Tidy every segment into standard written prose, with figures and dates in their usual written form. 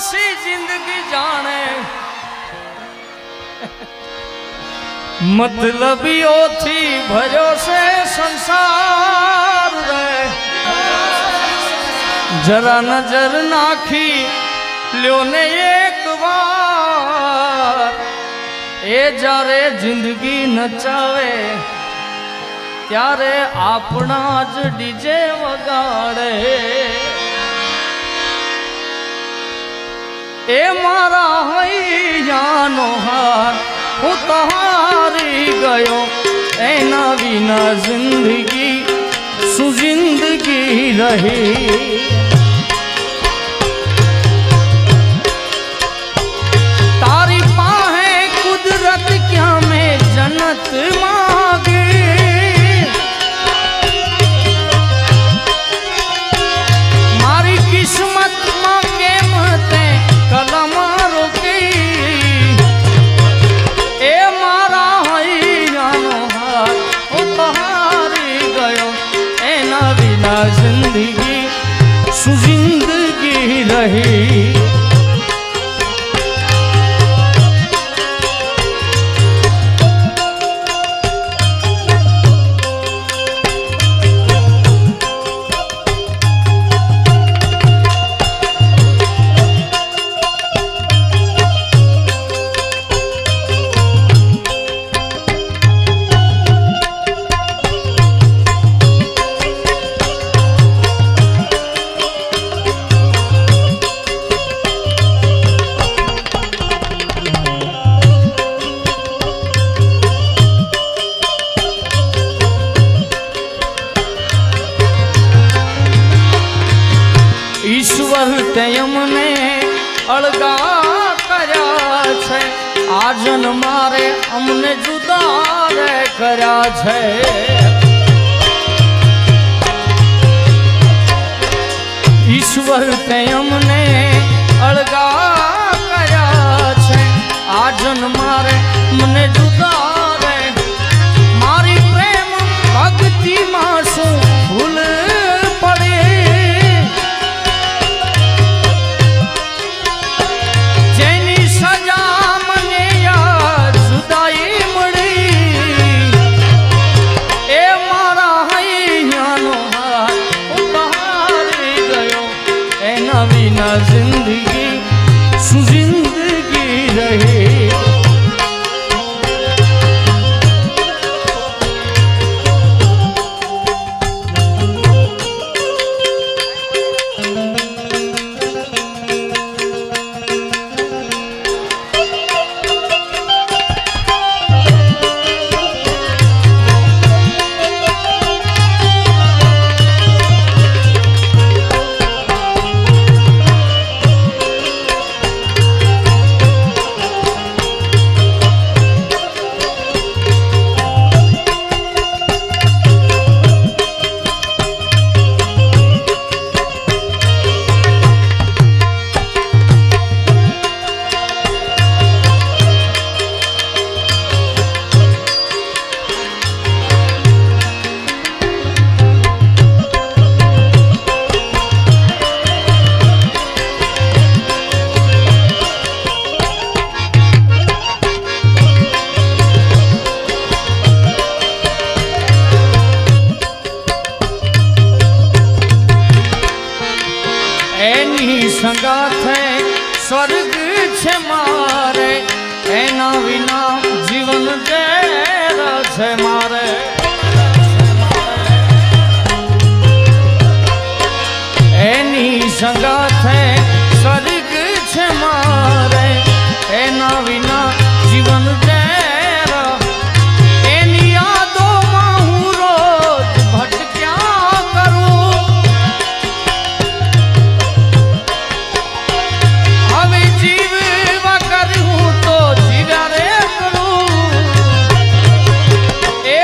सी जिंदगी जाने मतलबियो थी भरो से संसार रे जरा नजर नाखी ल्यो ने एक बार ए जारे जिंदगी नचावे त्यारे आपना ज डीजे वगाड़े ए मारा हैयानो हार हूँ तो हारी गयो एना बिना जिंदगी सुजिंदगी रही तारी पाहे कुदरत क्या मैं जन्नत मांगे मारी किस्मत मां के मते कलम रोके ए मारा हैयानो हार ओ तो हारी गयो एना बिना जिंदगी सुजिंदगी रही ईश्वर ते अमने अलगा कर्या छे आजन मारे अमने जुदा रे कर्या छे ईश्वर ते अमने अलगा कर्या छे आजन मारे मने जुदा रे मारी प्रेम भक्ति मासू भूल पड़े जिंदगी सुजिंदगी रहे संगाथे स्वर्ग छे मारे एना विना जीवन जेर छे मारे एनी संगाथे स्वर्ग छे मारे एना विना जीवन जेर एनी यादों मां हूँ रोज भटक्या करूं जीवा करूं तो जीवा रे करूं ए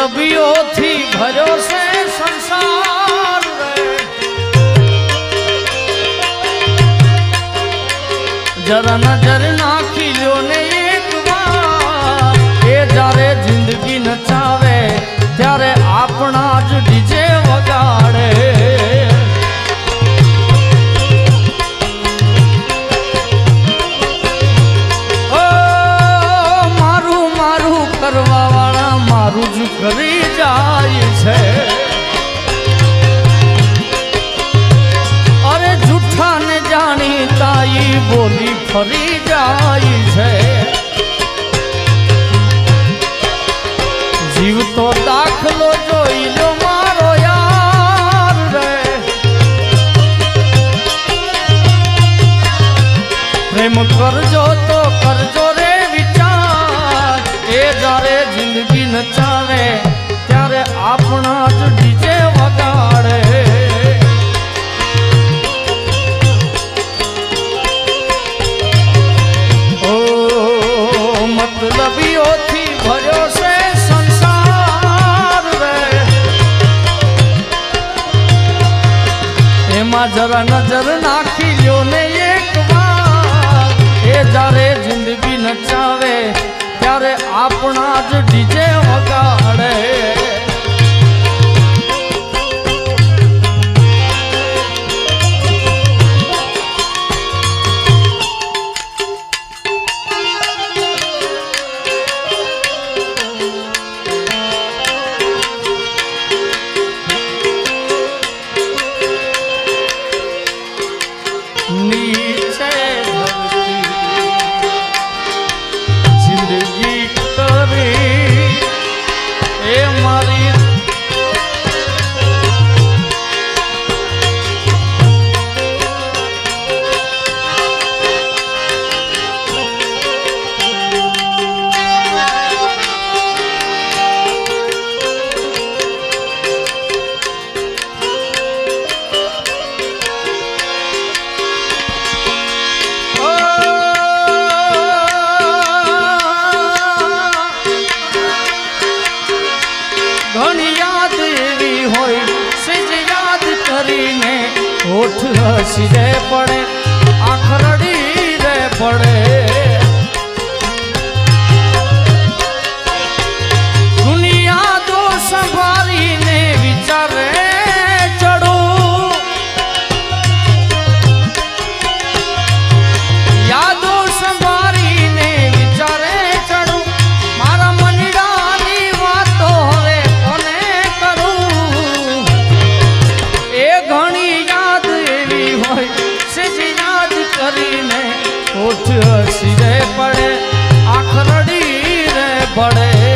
मतलबीओથી ભર્યો છે સંસાર રે જરા નજર નાખી લ્યો ને એક વાર એ જ્યારે જિંદગી નચાવે ત્યારે આપણા જ ડીજે વગાડે કરવા વાળા મારું જ કરી જાય છે અરે જૂઠા ને જાણી તાઈ બોલી ફરી જાય છે જીવ તો દાખલો જોઈ લો મારો યાર રે પ્રેમ કરજો તો કરજો રે જ્યારે જિંદગી નચાવે ત્યારે આપણા જ ડીજે વગાડે ઓ મતલબીઓથી ભર્યો છે સંસાર રે એમાં જરા નજર નાખી લ્યો ને એક વાર એ જ્યારે જિંદગી નચાવે ત્યારે આપણા જ ડીજે વગાડે નીચે હોઠ હસી રે પડે આંખ રડી રે પડે દુનિયા તો સંભાળીને વિચારે ચડો યાદો સંભાળીને વિચારે ચડો મારા મનડાની વાતો હવે કોને કરું એ ઘણી કરીને હોઠ હસી રે પડે આંખ રડી રે પડે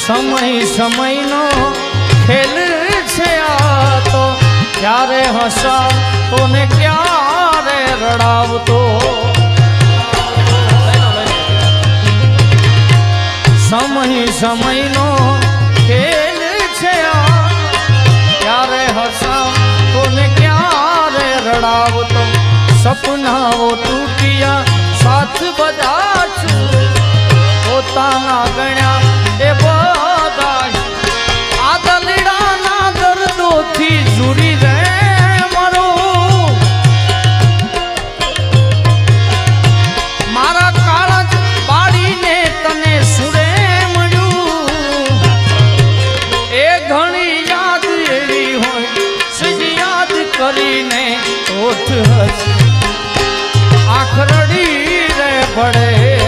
સમય સમયનો ખેલ છે આ તો ક્યારે હસાવતો ને ક્યારે રડાવતો સમય સમયનો ખેલ છે આ ક્યારે હસાવતો ને ક્યારે રડાવતો સપનાઓ તૂટ્યા સાથ બધા છું પોતાના ગણ્યા એ બધા આ દલડાના દર્દોથી જુરી રે મરો મારા કાળજ પાડીને તને સુરે મળ્યું એ ઘણી યાદ એવી હોય સજ યાદ કરીને હોઠ હસી આંખ રડી રે પડે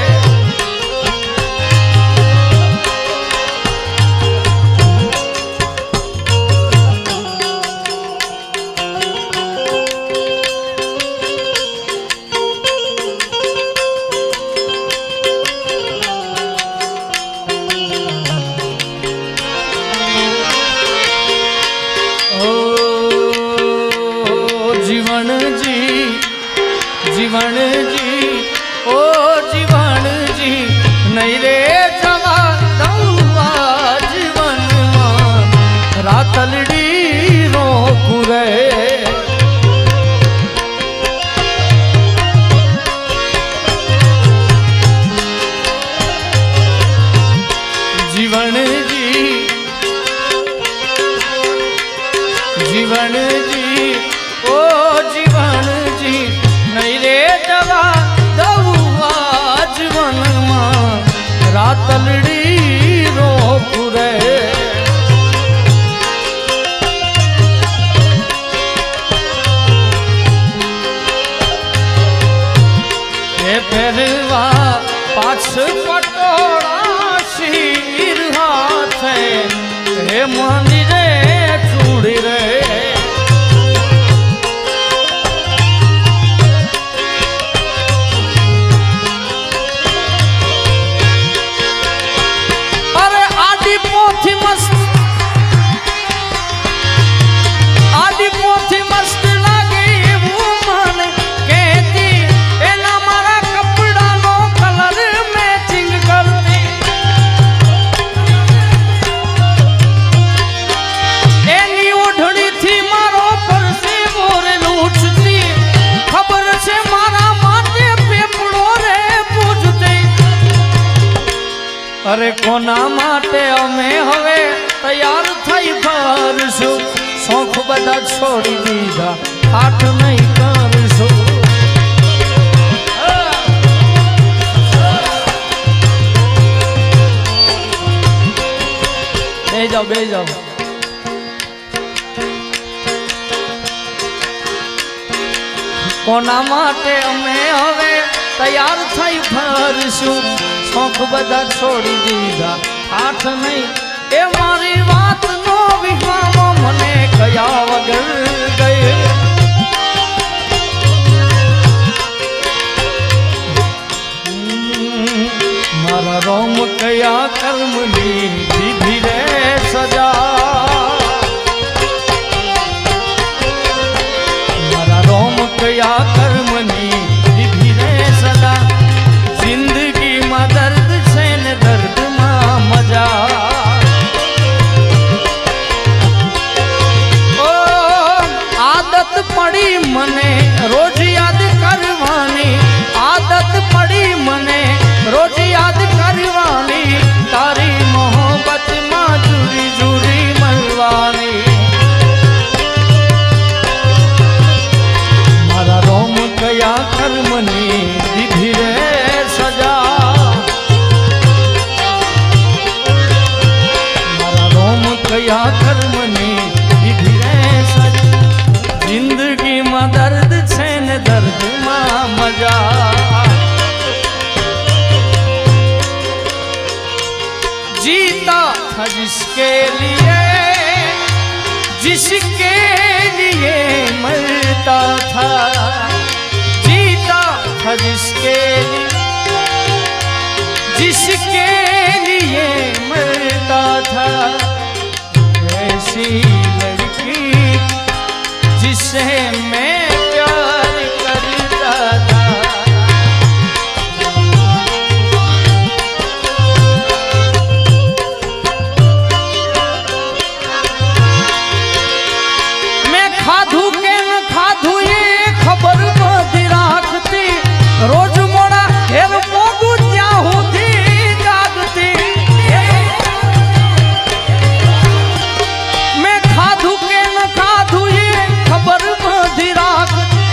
जीवन जी जीवन जी ओ जीवन जी नहीं रे जवा दौआ जीवन रातलड़ी रोकू रे जीवन जी जीवन जी ओ जीवन जी नहीं रे दवा दौआ जीवन रातलड़ी रोकू रे पेरवा पाछ पटोड़ा शीर हाथ हे मंदिरे चूड़ी रे अरे आदि पोथी मस्त आदि पोथी मस्त लागे वो मन कहती एना मारा कपड़ा नो कलर मैचिंग करती एनी ओढ़नी थी मारो पर से बोरे लूटती खबर से मारा माथे पेपड़ो रे पूछती अरे कोना माटे अमे हवे तैयार थई फरसु शौक बदा छोड़ी दीधा आठ नहीं करसु बे जाओ कोना माटे अमे हवे तैयार थई फरसु शौक बदा छोड़ी दीधा आठ नहीं ए मारी बात नो विहामो मने कया वगर गए मारा रोम कया कर्मनी विधि रे सजा मारा रोम कया कर्मनी विधि रे सजा जिंदगी में दर्द से न दर्द में मजा ओ आदत पड़ी मने रोज याद करवानी आदत पड़ी मने रोज याद करवानी तारी मोहब्बत में जुड़ी जुड़ी मलवानी मारा रोम कया कर्मनी विधि रे सजा मारा रोम कया कर्मनी विधि रे सजा जिंदगी में दर्द छे न दर्द में मजा जीता था जिसके लिए मरता था जीता था जिसके लिए मरता था ऐसी लड़की जिसे मैं प्यार करता था मैं खाधू के न खाधू ये खबर बदी राखती रोज मोड़ा हेर मोगू क्या होती जागती मैं खाधू के न खाधू ये खबर बदी राखती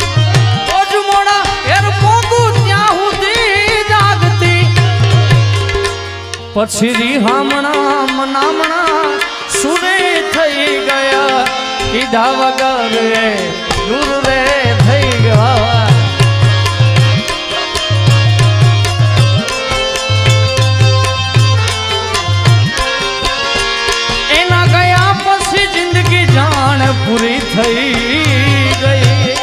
रोज मोड़ा हेर मोगू क्या होती जागती पछरी हमणा मनामणा सुरे थई गया कीधा वगर दूर रे थई गया एना गया पछी जिंदगी जान पूरी थई गई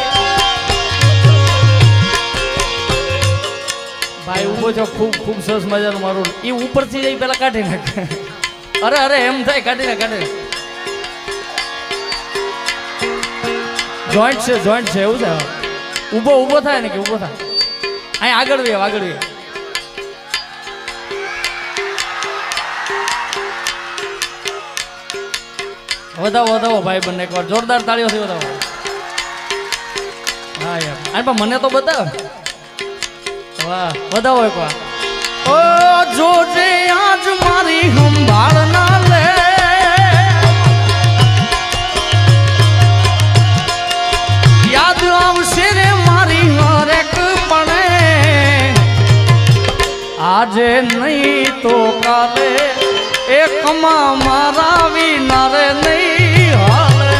भाई उभो जो खूब खूब सरस मजानो मारो ई ऊपर थी जाई पेला काढी नाखे अरे एम थाय काढी ना જોઈન્ટ છે એવું છે ઊભો થાય ને કે ઊભો થાય અહીં આગળ વે વધાવો ભાઈ બંને એકવાર જોરદાર તાળીઓથી વધાવો હા યાર અને પણ મને તો બતાવ વાહ વધાવો એકવાર ઓ જોજે આજ મારી સંભાળ ના લે યાદ આવશે રે મારી હરેક પણે આજે નહીં તો કાલે એકમાં મારા વિના રે નહીં હાલે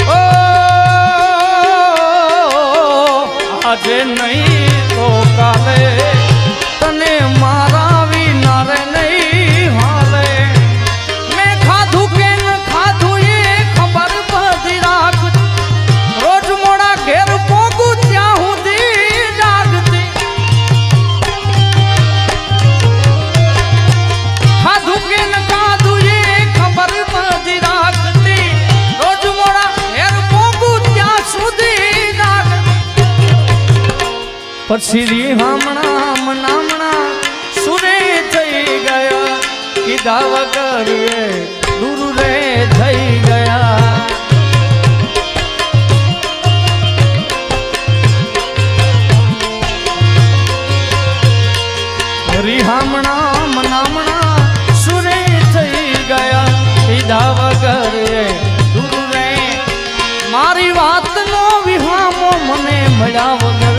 ઓ આજે નહીં તો કાલે તને મારા વિના રે નહીં હાલે મેં ખાધું કે ન ખાધું એ ખબર બધી રાખ રોજ મોડા ઘેર પોગું ત્યાં સુધી જાગતી ખાધું કે ન ખાધું એ ખબર બધી રાખતી રોજ મોડા ઘેર પોગું ત્યાં સુધી જાગતી પછી રી હમણાં સુરે થઈ ગયા કીધા વગર દૂર રે થઈ ગયા રી હમણાં સુરે થઈ ગયા કીધા વગર દૂર રે મારી વાતનો વિહામો મને મળ્યા વગર